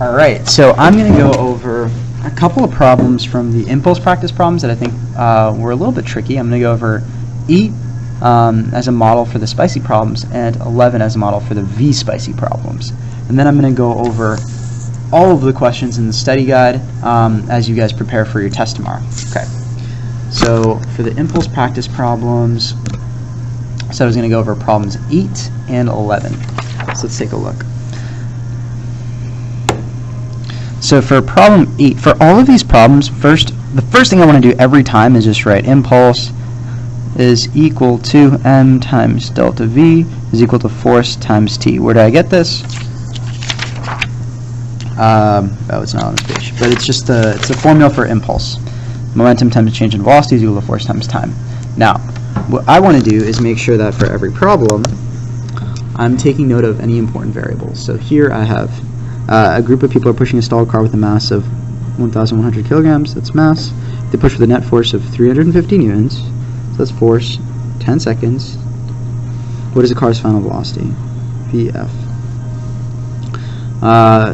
All right, so I'm going to go over a couple of problems from the impulse practice problems that I think were a little bit tricky. I'm going to go over 8 as a model for the spicy problems and 11 as a model for the V-spicy problems. And then I'm going to go over all of the questions in the study guide as you guys prepare for your test tomorrow. Okay, so for the impulse practice problems, so I was going to go over problems 8 and 11. So let's take a look. So for problem 8, for all of these problems, the first thing I want to do every time is just write impulse is equal to m times delta v is equal to force times t. Where did I get this? Oh, it's not on this page, but it's just it's a formula for impulse. Momentum times change in velocity is equal to force times time. Now, what I want to do is make sure that for every problem, I'm taking note of any important variables. So here I have a group of people are pushing a stalled car with a mass of 1,100 kilograms, that's mass. They push with a net force of 350 newtons, so that's force, 10 seconds. What is the car's final velocity? Vf.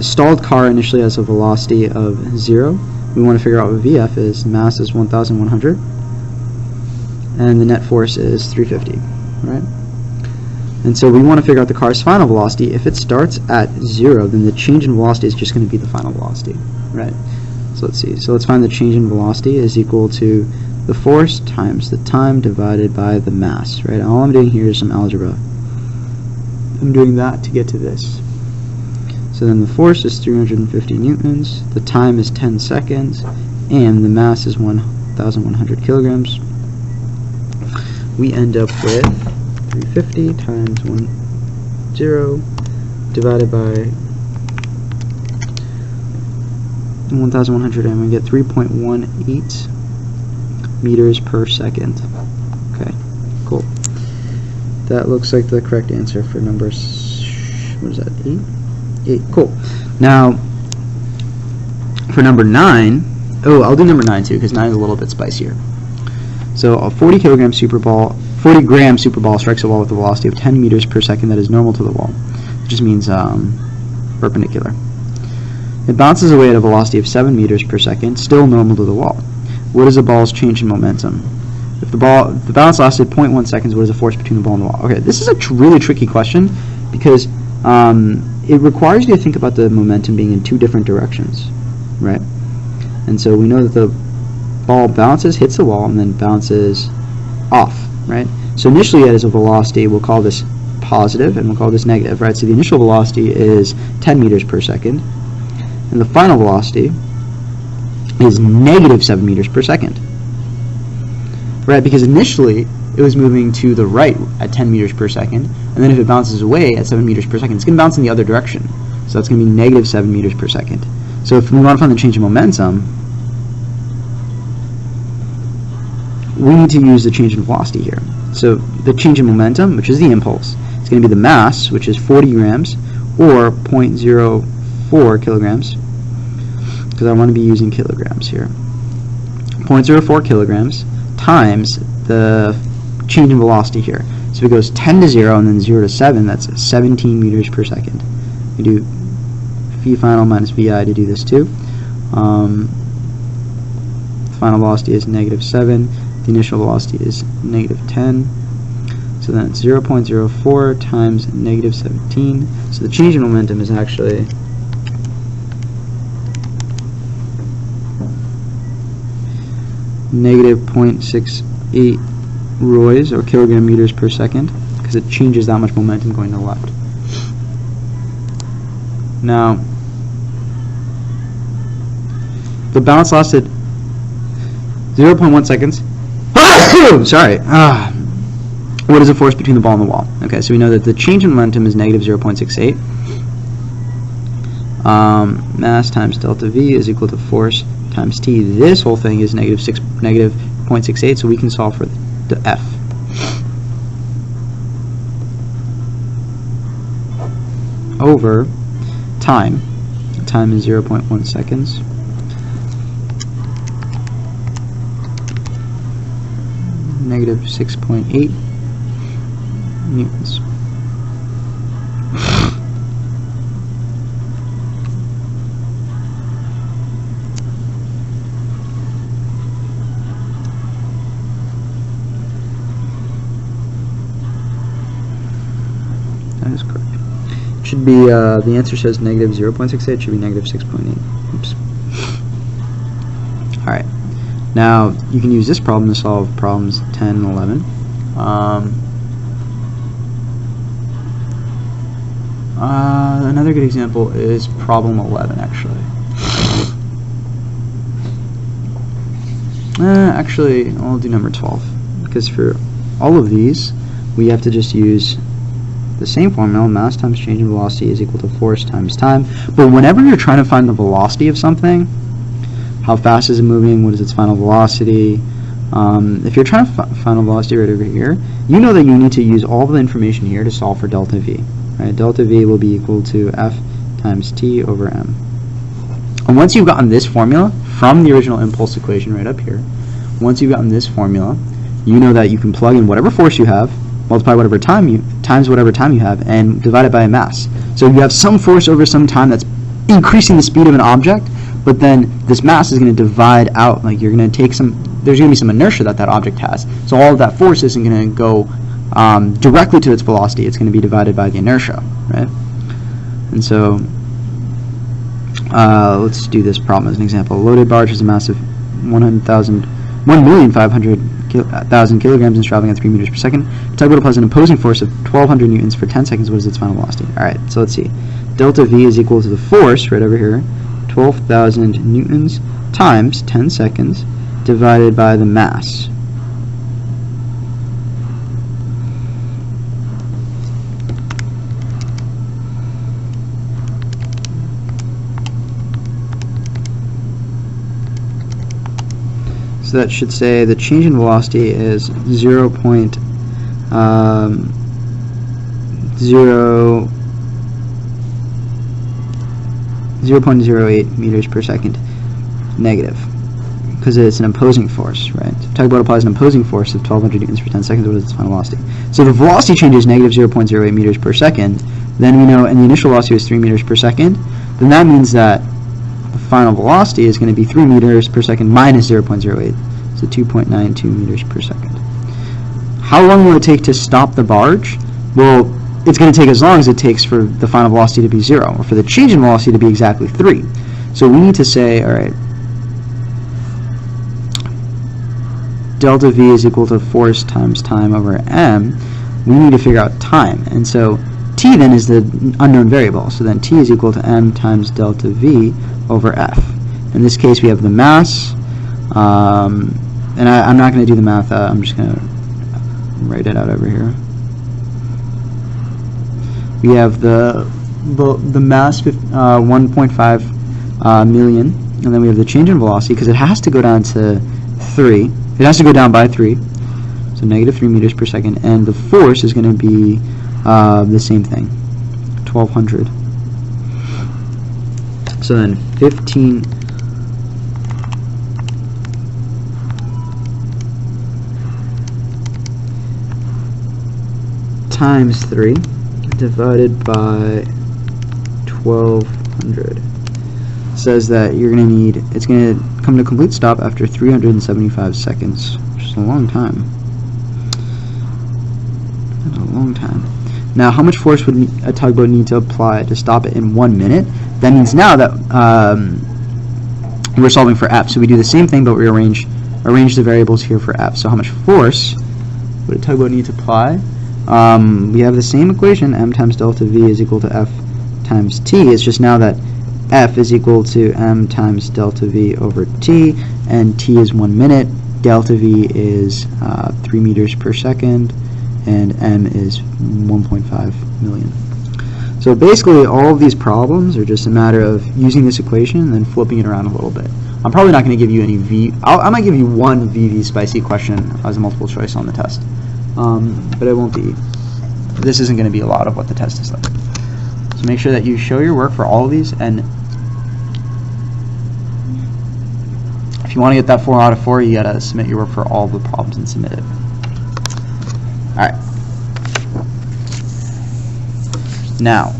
Stalled car initially has a velocity of 0. We want to figure out what Vf is. Mass is 1,100, and the net force is 350, right? And so we want to figure out the car's final velocity. If it starts at 0, then the change in velocity is just going to be the final velocity, right? So let's see. So let's find the change in velocity is equal to the force times the time divided by the mass, right? All I'm doing here is some algebra. I'm doing that to get to this. So then the force is 350 newtons, the time is 10 seconds, and the mass is 1,100 kilograms. We end up with 350 times 10 divided by 1,100, and we get 3.18 meters per second. Okay, cool. That looks like the correct answer for number, what is that, 8? Cool. Now, for number 9, I'll do number 9 too, because 9 is a little bit spicier. So a 40 gram super ball strikes a wall with a velocity of 10 meters per second that is normal to the wall. It just means perpendicular. It bounces away at a velocity of 7 meters per second, still normal to the wall. What is the ball's change in momentum? If the bounce lasted 0.1 seconds, what is the force between the ball and the wall? Okay, this is a really tricky question because it requires you to think about the momentum being in 2 different directions, right? And so we know that the ball bounces, hits the wall, and then bounces off, right? So initially it is a velocity, we'll call this positive, and we'll call this negative, right? So the initial velocity is 10 meters per second, and the final velocity is negative 7 meters per second, right? Because initially it was moving to the right at 10 meters per second, and then if it bounces away at 7 meters per second, it's going to bounce in the other direction. So that's going to be negative 7 meters per second. So if we want to find the change in momentum, we need to use the change in velocity here. So the change in momentum, which is the impulse, is going to be the mass, which is 40 grams, or 0.04 kilograms, because I want to be using kilograms here. 0.04 kilograms times the change in velocity here. So if it goes 10 to 0 and then 0 to 7, that's 17 meters per second. We do V final minus VI to do this too. The final velocity is negative 7. The initial velocity is negative 10. So then it's 0.04 times negative 17. So the change in momentum is actually negative 0.68 roys, or kilogram meters per second, because it changes that much momentum going to the left. Now, the bounce lasted 0.1 seconds. Sorry. What is the force between the ball and the wall? Okay, so we know that the change in momentum is negative 0.68. Mass times delta V is equal to force times t. This whole thing is negative 0.68, so we can solve for the F. Over time. Time is 0.1 seconds. Negative 6.8 newtons. should be, the answer says negative 0.68, it should be negative 6.8. Oops. Alright, now you can use this problem to solve problems 10 and 11. Another good example is problem 11, actually. Actually, I'll do number 12, because for all of these, we have to just use the same formula, mass times change in velocity is equal to force times time. But whenever you're trying to find the velocity of something, how fast is it moving, what is its final velocity, if you're trying to find a velocity right over here, you know that you need to use all the information here to solve for delta v. Right? Delta v will be equal to f times t over m. And once you've gotten this formula from the original impulse equation right up here, once you've gotten this formula, you know that you can plug in whatever force you have, multiply whatever time times whatever time you have, and divide it by a mass. So you have some force over some time that's increasing the speed of an object, but then this mass is going to divide out, like you're going to take there's going to be some inertia that object has. So all of that force isn't going to go directly to its velocity, it's going to be divided by the inertia, right? And so let's do this problem as an example. A loaded barge has a mass of 1,500,000 kilograms and is traveling at 3 meters per second. The tugboat applies an opposing force of 1,200 newtons for 10 seconds. What is its final velocity? Alright, so let's see. Delta V is equal to the force, right over here, 12,000 newtons times 10 seconds divided by the mass. So that should say the change in velocity is 0.08 meters per second negative, because it's an opposing force, right? So tugboat applies an opposing force of 1,200 newtons for 10 seconds. What is its final velocity? So the velocity change is negative 0.08 meters per second. Then we know, and the initial velocity was 3 meters per second. Then that means that the final velocity is going to be 3 meters per second minus 0.08, so 2.92 meters per second. How long will it take to stop the barge? Well, it's going to take as long as it takes for the final velocity to be 0, or for the change in velocity to be exactly 3. So we need to say, alright, delta V is equal to force times time over m. We need to figure out time, and so t then is the unknown variable, so then t is equal to m times delta V over f. In this case we have the mass, and I'm not going to do the math, I'm just going to write it out over here. We have the mass 1.5 million, and then we have the change in velocity, because it has to go down to 3. It has to go down by 3, so negative 3 meters per second, and the force is going to be the same thing, 1,200. So then 15 times 3 divided by 1,200 says that you're going to need, it's going to come to a complete stop after 375 seconds, which is a long time. That's a long time. Now, how much force would a tugboat need to apply to stop it in 1 minute? That means now that we're solving for f, so we do the same thing, but we arrange the variables here for f. So how much force would a tugboat need to apply? We have the same equation, m times delta v is equal to f times t. It's just now that f is equal to m times delta v over t, and t is 1 minute, delta v is 3 meters per second, and m is 1.5 million. So basically all of these problems are just a matter of using this equation and then flipping it around a little bit. I'm probably not going to give you any I might give you one VV spicy question as a multiple choice on the test. But it won't be, this isn't going to be a lot of what the test is like. So make sure that you show your work for all of these, and if you want to get that 4 out of 4, you got to submit your work for all the problems and submit it. Alright. Now,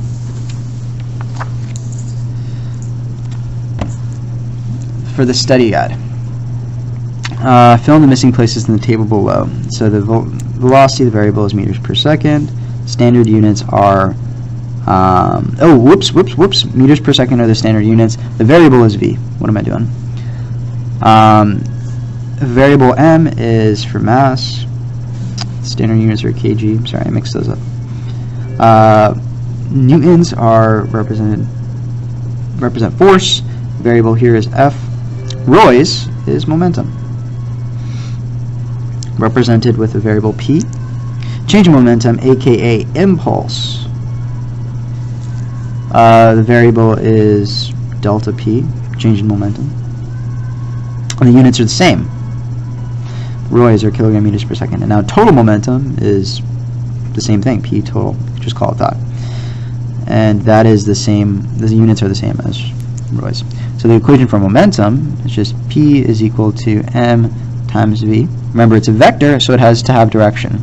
for the study guide. Fill in the missing places in the table below. So the velocity of the variable is meters per second. Standard units are Oh, whoops. Meters per second are the standard units. The variable is V. What am I doing? Variable M is for mass. Standard units are kg. Sorry, I mixed those up. Newtons are represent force. Variable here is F. Roys is momentum, represented with a variable P. Change in momentum, aka impulse. The variable is delta P, change in momentum. And the units are the same. Roys are kilogram meters per second. And now total momentum is the same thing, P total. Just call it that. And that is the same, the units are the same as Roys. So the equation for momentum is just P is equal to M times V. Remember, it's a vector, so it has to have direction.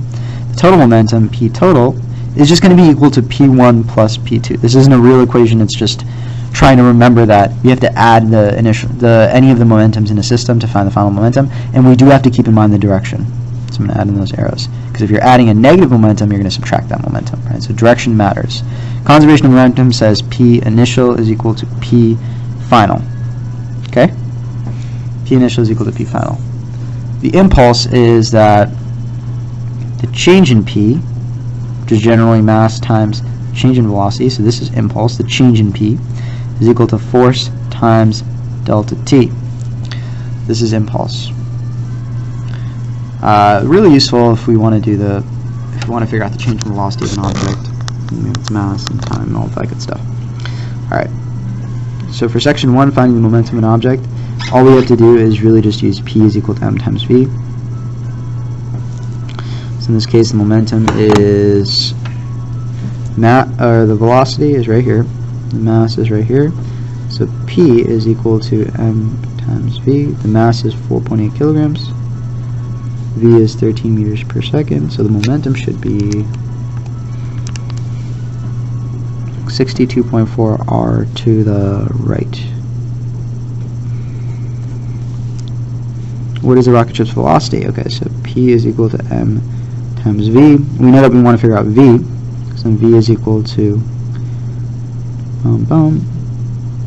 The total momentum, P total, is just going to be equal to P1 plus P2. This isn't a real equation, it's just trying to remember that you have to add any of the momentums in a system to find the final momentum, and we do have to keep in mind the direction. So I'm going to add in those arrows, because if you're adding a negative momentum, you're going to subtract that momentum, right? So direction matters. Conservation of momentum says P initial is equal to P final. Okay? P initial is equal to P final. The impulse is that the change in P, which is generally mass times change in velocity, so this is impulse, the change in P, is equal to force times delta T. This is impulse. Really useful if we want to do if we want to figure out the change in velocity of an object, mass and time and all that good stuff. Alright, so for section 1, finding the momentum of an object, all we have to do is really just use P is equal to M times V. So in this case, the momentum is the velocity is right here, the mass is right here, so P is equal to M times V. The mass is 4.8 kilograms, V is 13 meters per second, so the momentum should be 62.4 R to the right. What is the rocket ship's velocity? Okay, so P is equal to M times V. We know that we want to figure out V, so V is equal to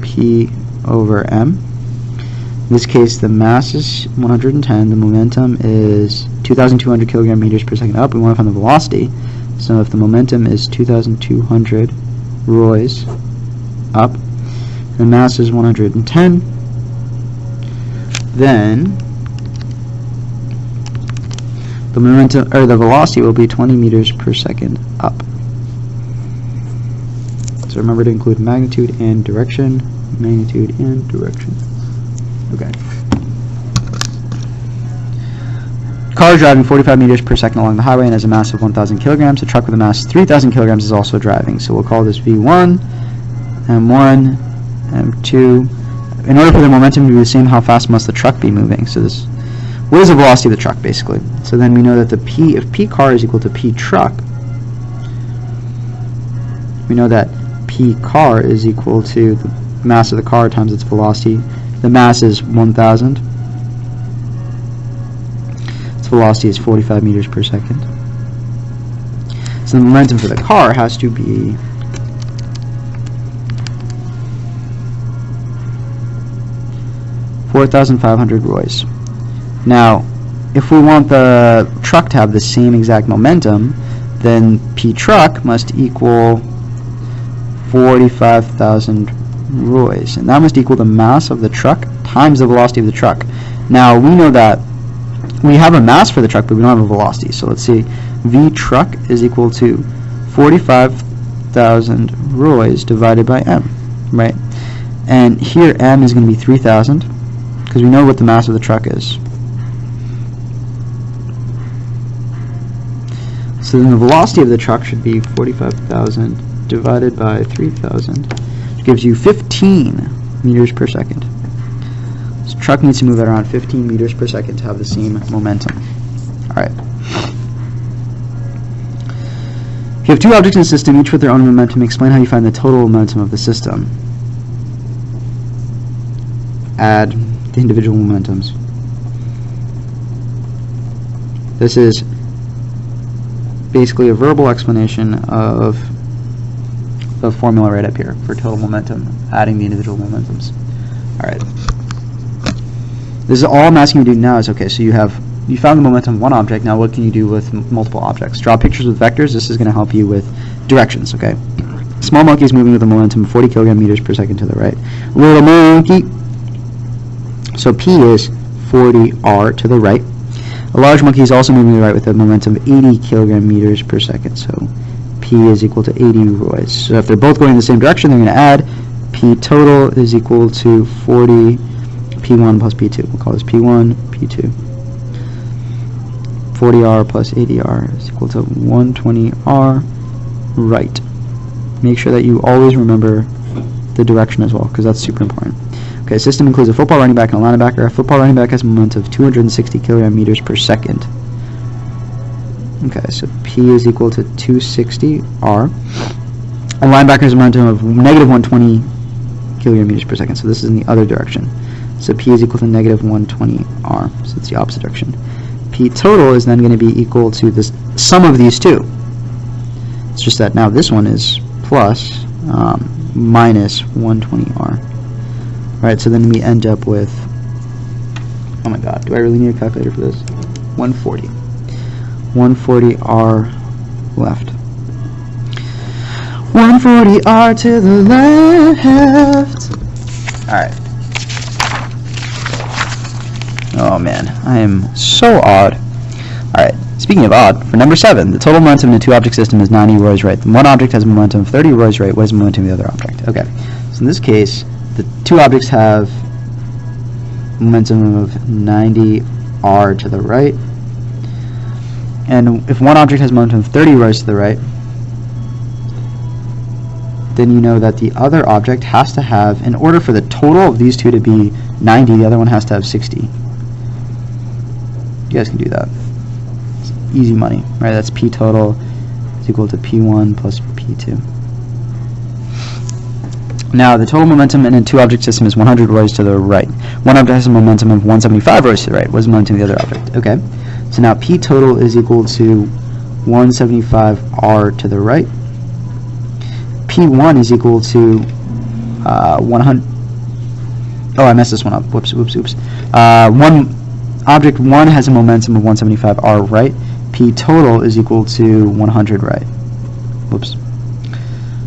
P over M. In this case, the mass is 110, the momentum is 2,200 kilogram meters per second up. We want to find the velocity, so if the momentum is 2,200 roys up, the mass is 110, then the momentum, or the velocity, will be 20 meters per second up. So remember to include magnitude and direction. Magnitude and direction. Okay. Car driving 45 meters per second along the highway and has a mass of 1,000 kilograms. A truck with a mass of 3,000 kilograms is also driving. So we'll call this V1, M1, M2. In order for the momentum to be the same, how fast must the truck be moving? So this, what is the velocity of the truck, basically? So then we know that if P car is equal to P truck, we know that P car is equal to the mass of the car times its velocity. The mass is 1,000. Its velocity is 45 meters per second. So the momentum for the car has to be 4,500 roys. Now, if we want the truck to have the same exact momentum, then P truck must equal 45,000 roys, and that must equal the mass of the truck times the velocity of the truck. Now we know that we have a mass for the truck, but we don't have a velocity. So let's see, V truck is equal to 45,000 roys divided by M, right? And here M is going to be 3,000, because we know what the mass of the truck is. So then the velocity of the truck should be 45,000 divided by 3,000, which gives you 15 meters per second. This truck needs to move at around 15 meters per second to have the same momentum. Alright. If you have two objects in a system, each with their own momentum, explain how you find the total momentum of the system. Add the individual momentums. This is basically a verbal explanation of the formula right up here for total momentum, adding the individual momentums. All right. This is all I'm asking you to do now is, okay, so you found the momentum of one object. Now what can you do with multiple objects? Draw pictures with vectors. This is going to help you with directions, okay? Small monkey is moving with a momentum of 40 kilogram meters per second to the right. Little monkey. So P is 40 r to the right. A large monkey is also moving to the right with a momentum of 80 kilogram meters per second. So P is equal to 80 roys. So if they're both going in the same direction, they're going to add. P total is equal to 40 P1 plus P2. We'll call this P1, P2. 40R plus 80R is equal to 120R right. Make sure that you always remember the direction as well, because that's super important. Okay, system includes a football running back and a linebacker. A football running back has a momentum of 260 kilogram meters per second. Okay, so P is equal to 260 R. A linebacker has a momentum of negative 120 kilogram meters per second, so this is in the other direction. So P is equal to negative 120 R, so it's the opposite direction. P total is then going to be equal to the sum of these two. It's just that now this one is plus minus 120R. Alright, so then we end up with, oh my god, do I really need a calculator for this? 140. 140R left. 140R to the left. Alright. Oh man, I am so odd. Alright, speaking of odd, for number 7, the total momentum in a two-object system is 90 roys right. One object has a momentum of 30 roys right. What is the momentum of the other object? Okay, so in this case, the two objects have momentum of 90 r to the right. And if one object has momentum of 30 roys to the right, then you know that the other object has to have, in order for the total of these two to be 90, the other one has to have 60. You guys can do that. It's easy money, right? That's P total is equal to P1 plus P2. Now, the total momentum in a two-object system is 100 roys to the right. One object has a momentum of 175 roys to the right. What is the momentum of the other object? Okay. So now P total is equal to 175 r to the right. P1 is equal to 100. Oh, I messed this one up. Whoops. Object 1 has a momentum of 175 r right. P total is equal to 100 right. Whoops.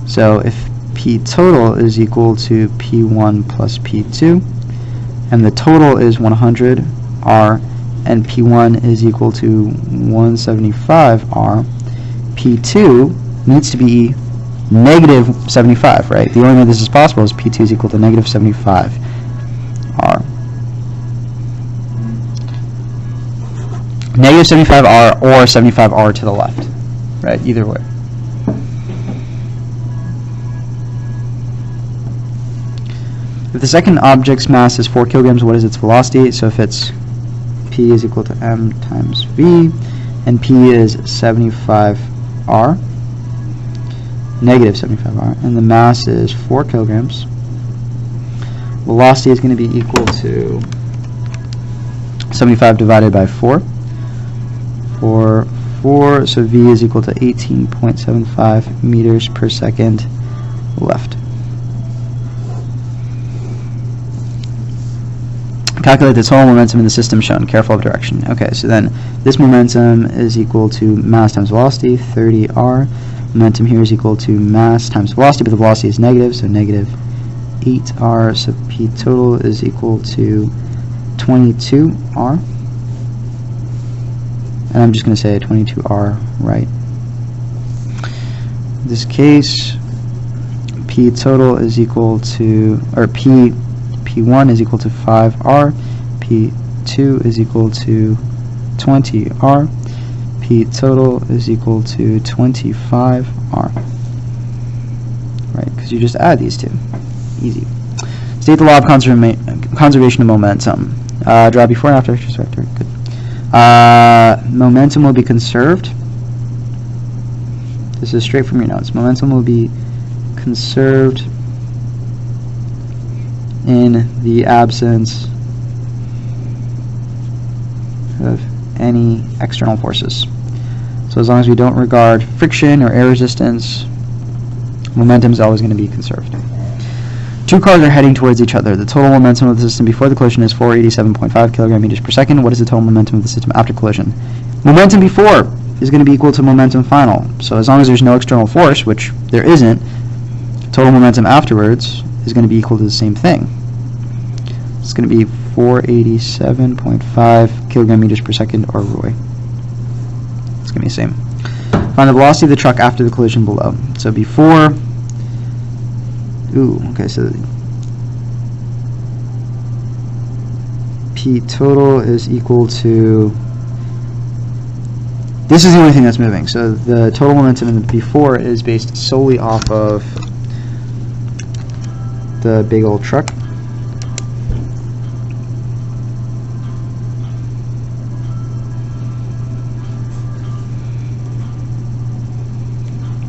So if P total is equal to P1 plus P2, and the total is 100 r, and P1 is equal to 175 r, P2 needs to be negative 75, right? The only way this is possible is P2 is equal to negative 75 r. Negative 75 r or 75 r to the left, right? Either way. If the second object's mass is 4 kilograms, what is its velocity? So if it's P is equal to m times v, and P is 75r, negative 75r, and the mass is 4 kilograms, velocity is going to be equal to 75 divided by 4. For 4, so v is equal to 18.75 meters per second left. Calculate the total momentum in the system shown. Careful of direction. Okay, so then this momentum is equal to mass times velocity, 30r. Momentum here is equal to mass times velocity, but the velocity is negative, so negative 8r. So P total is equal to 22r. And I'm just going to say 22r right. In this case, P total is equal to, or P1 is equal to 5r, P2 is equal to 20r, P total is equal to 25r. Right, because you just add these two. Easy. State the law of conservation of momentum. Draw before and after extra vector. Good. Momentum will be conserved. This is straight from your notes. Momentum will be conserved in the absence of any external forces. So as long as we don't regard friction or air resistance, Momentum is always going to be conserved. Two cars are heading towards each other. The total momentum of the system before the collision is 487.5 kilogram meters per second. What is the total momentum of the system after collision? Momentum before is going to be equal to momentum final. So as long as there's no external force, which there isn't, total momentum afterwards is going to be equal to the same thing. It's going to be 487.5 kilogram meters per second, or Roy. It's going to be the same. Find the velocity of the truck after the collision below. So before, so P total is equal to, this is the only thing that's moving. So the total momentum in the before is based solely off of the big old truck.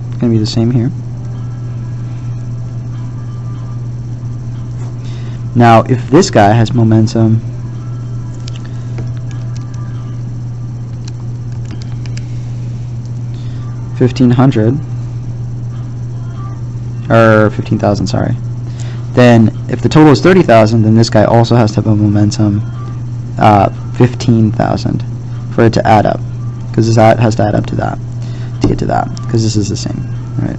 It's going to be the same here. Now, if this guy has momentum $1,500 or 15,000, sorry. Then, if the total is 30,000, then this guy also has to have a momentum 15,000 for it to add up, because that has to add up to that to get to that, because this is the same, right?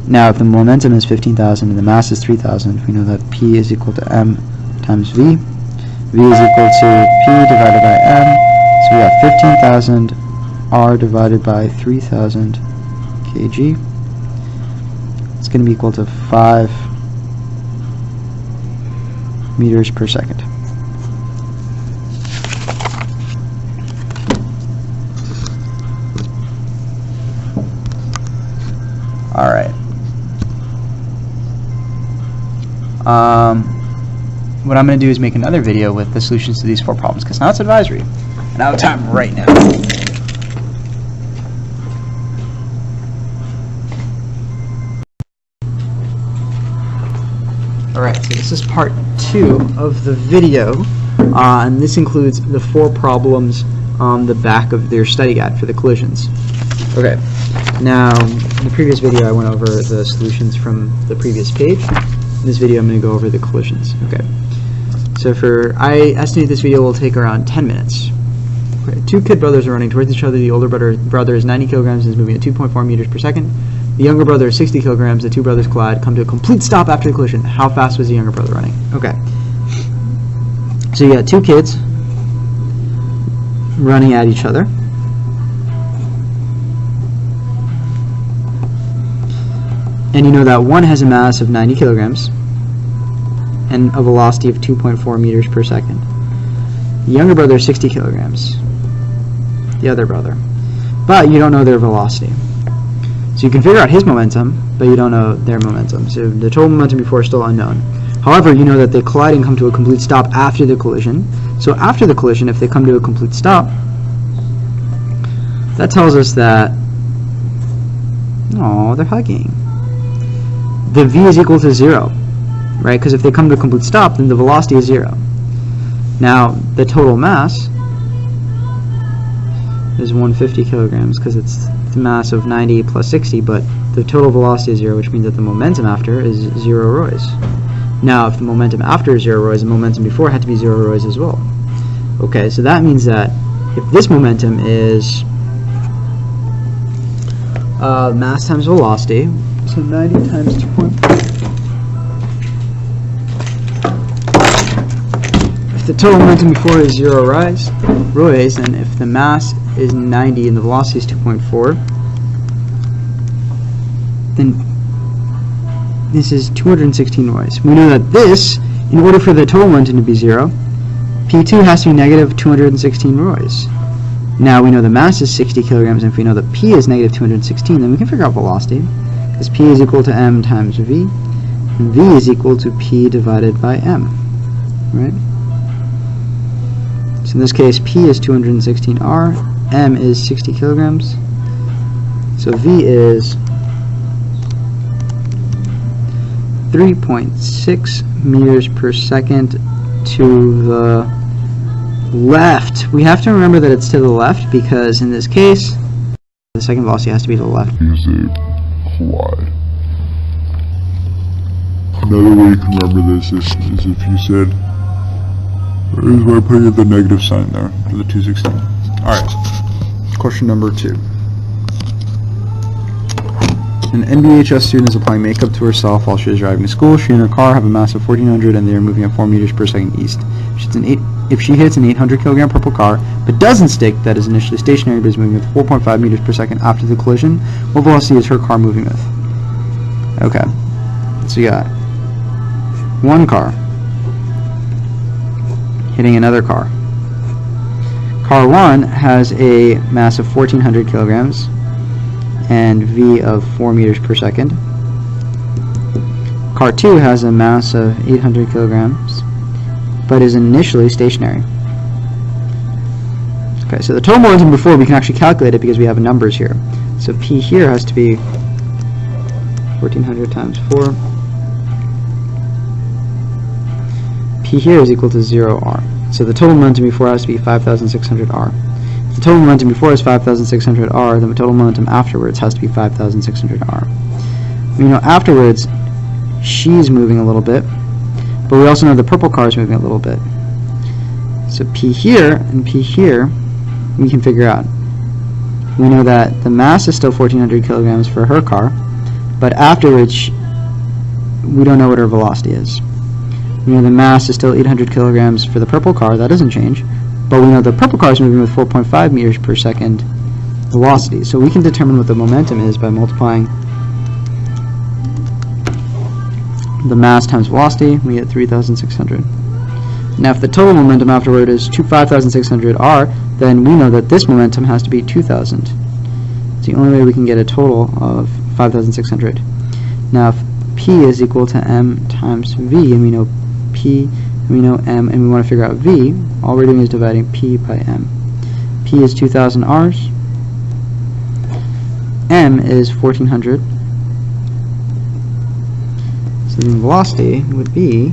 Now, if the momentum is 15,000 and the mass is 3,000, we know that P is equal to M times V. V is equal to P divided by M. So we have 15,000 R divided by 3,000 kg. It's going to be equal to 5 meters per second. All right. What I'm going to do is make another video with the solutions to these 4 problems, because now it's advisory, and I have time right now. Alright, so this is part 2 of the video, and this includes the 4 problems on the back of their study guide for the collisions. Okay, now in the previous video I went over the solutions from the previous page. In this video I'm going to go over the collisions. Okay, so I estimate this video will take around 10 minutes. Okay, 2 kid brothers are running towards each other. The older brother is 90 kilograms and is moving at 2.4 meters per second. The younger brother is 60 kilograms. The 2 brothers collide, come to a complete stop after the collision. How fast was the younger brother running? Okay, so you got 2 kids running at each other. And you know that one has a mass of 90 kilograms and a velocity of 2.4 meters per second. The younger brother is 60 kilograms, the other brother. But you don't know their velocity. So you can figure out his momentum, but you don't know their momentum. So the total momentum before is still unknown. However, you know that they collide and come to a complete stop after the collision. So after the collision, if they come to a complete stop, that tells us that, oh, they're hugging. The V is equal to 0, right? Because if they come to a complete stop, then the velocity is 0. Now, the total mass is 150 kilograms because it's the mass of 90 plus 60, but the total velocity is 0, which means that the momentum after is 0 roys. Now, if the momentum after is 0 roys, the momentum before had to be 0 roys as well. Okay, so that means that if this momentum is mass times velocity, so 90 times 2.4. If the total momentum before is 0 roys, and if the mass is 90 and the velocity is 2.4, then this is 216 roys. We know that this, in order for the total momentum to be 0, P2 has to be negative 216 roys. Now we know the mass is 60 kilograms, and if we know that P is negative 216, then we can figure out velocity. Because P is equal to M times V, and V is equal to P divided by M, right? So in this case, P is 216 R, M is 60 kilograms, so V is 3.6 meters per second to the left. We have to remember that it's to the left because in this case, the second velocity has to be to the left. Is a fly. Another way you can remember this is if you said, is by putting the negative sign there for the 216. Alright, question number 2. An NBHS student is applying makeup to herself while she is driving to school. She and her car have a mass of 1400 and they are moving at 4 meters per second east. If she hits an 800 kilogram purple car, but doesn't stick, that is initially stationary but is moving with 4.5 meters per second after the collision, what velocity is her car moving with? Okay, so you got one car hitting another car. Car 1 has a mass of 1400 kilograms and v of 4 meters per second. Car 2 has a mass of 800 kilograms but is initially stationary. Okay, so the total momentum before, we can actually calculate it because we have numbers here. So P here has to be 1400 times 4. P here is equal to 0r. So the total momentum before has to be 5,600 r. If the total momentum before is 5,600 r, then the total momentum afterwards has to be 5,600 r. We know afterwards she's moving a little bit, but we also know the purple car is moving a little bit. So P here and P here we can figure out. We know that the mass is still 1400 kilograms for her car, but afterwards we don't know what her velocity is. We know the mass is still 800 kilograms for the purple car, that doesn't change, but we know the purple car is moving with 4.5 meters per second velocity. So we can determine what the momentum is by multiplying the mass times velocity. We get 3,600. Now if the total momentum afterward is 5,600 r, then we know that this momentum has to be 2,000. It's the only way we can get a total of 5,600. Now if P is equal to m times v, and we know P, and we know m, and we want to figure out v, all we're doing is dividing P by m. P is 2,000 r's, m is 1,400, so the velocity would be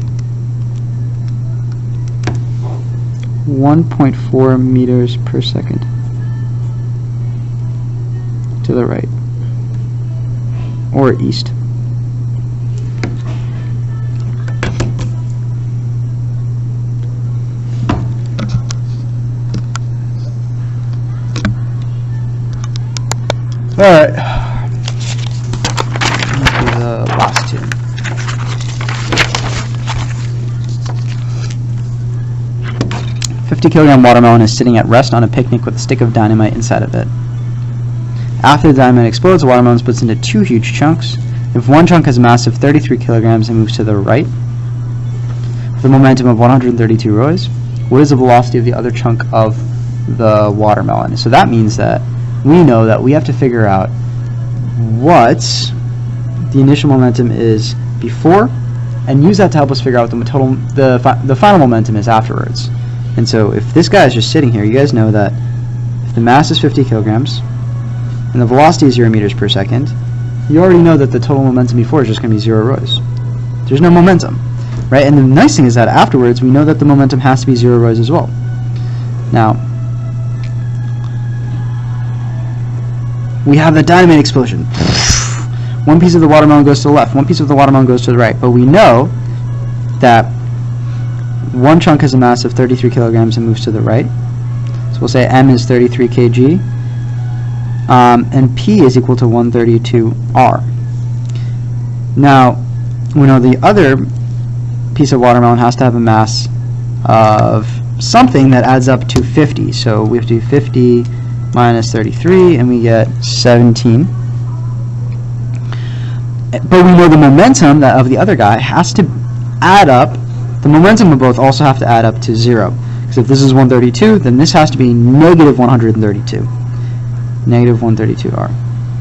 1.4 meters per second to the right, or east. Alright, the last two. A 50-kilogram watermelon is sitting at rest on a picnic with a stick of dynamite inside of it. After the dynamite explodes, the watermelon splits into 2 huge chunks. If one chunk has a mass of 33 kilograms and moves to the right, with a momentum of 132 rows, what is the velocity of the other chunk of the watermelon? So that means that we know that we have to figure out what the initial momentum is before, and use that to help us figure out what the final momentum is afterwards. And so if this guy is just sitting here, you guys know that if the mass is 50 kilograms and the velocity is 0 meters per second, you already know that the total momentum before is just going to be 0 rows. There's no momentum, right? And the nice thing is that afterwards we know that the momentum has to be 0 rows as well. Now, we have the dynamite explosion. One piece of the watermelon goes to the left, one piece of the watermelon goes to the right, but we know that one chunk has a mass of 33 kilograms and moves to the right. So we'll say m is 33 kg, and p is equal to 132 r. Now, we know the other piece of watermelon has to have a mass of something that adds up to 50. So we have to do 50 minus 33, and we get 17. But we know the momentum of the other guy has to add up. The momentum of both also have to add up to 0. Because if this is 132, then this has to be negative 132. Negative 132r.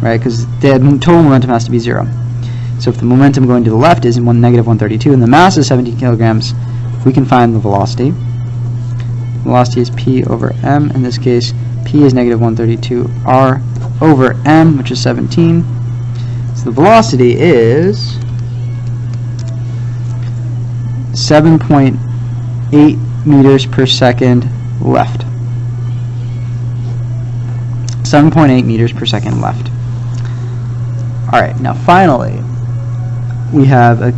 Right? Because the total momentum has to be 0. So if the momentum going to the left is negative 132, and the mass is 17 kilograms, we can find the velocity. Velocity is p over m. In this case, p is negative 132r over m, which is 17. So the velocity is 7.8 meters per second left. 7.8 meters per second left. Alright, now finally, we have a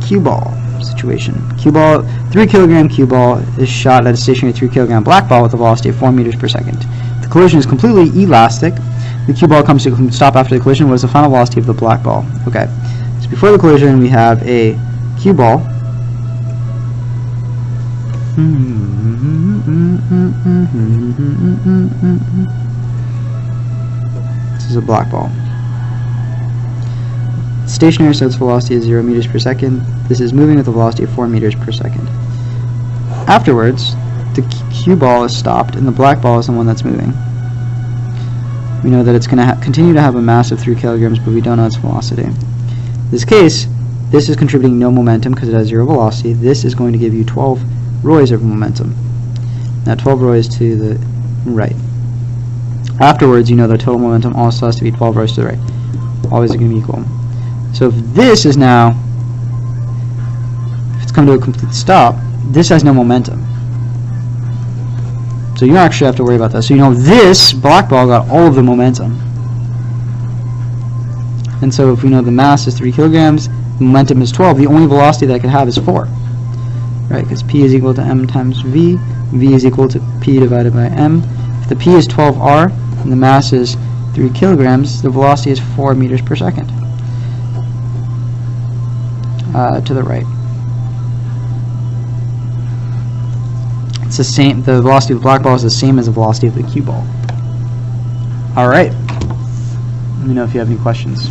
cue ball situation. Cue ball, 3 kilogram cue ball is shot at a stationary 3 kilogram black ball with a velocity of 4 meters per second. The collision is completely elastic. The cue ball comes to a stop after the collision. What is the final velocity of the black ball? Okay, so before the collision we have a cue ball. This is a black ball. Stationary, so its velocity is 0 meters per second. This is moving with a velocity of 4 meters per second. Afterwards, the cue ball is stopped and the black ball is the one that's moving. We know that it's going to continue to have a mass of 3 kilograms, but we don't know its velocity. In this case, this is contributing no momentum because it has 0 velocity. This is going to give you 12 roys of momentum. Now 12 roys to the right. Afterwards, you know the total momentum also has to be 12 roys to the right. Always going to be equal. So if this is now, if it's come to a complete stop, this has no momentum. So you don't actually have to worry about that. So you know this black ball got all of the momentum. And so if we know the mass is 3 kilograms, the momentum is 12, the only velocity that it could have is 4. Right, because P is equal to M times V. V is equal to P divided by M. If the P is 12R and the mass is 3 kilograms, the velocity is 4 meters per second. To the right. It's the same. The velocity of the black ball is the same as the velocity of the cue ball. All right. Let me know if you have any questions.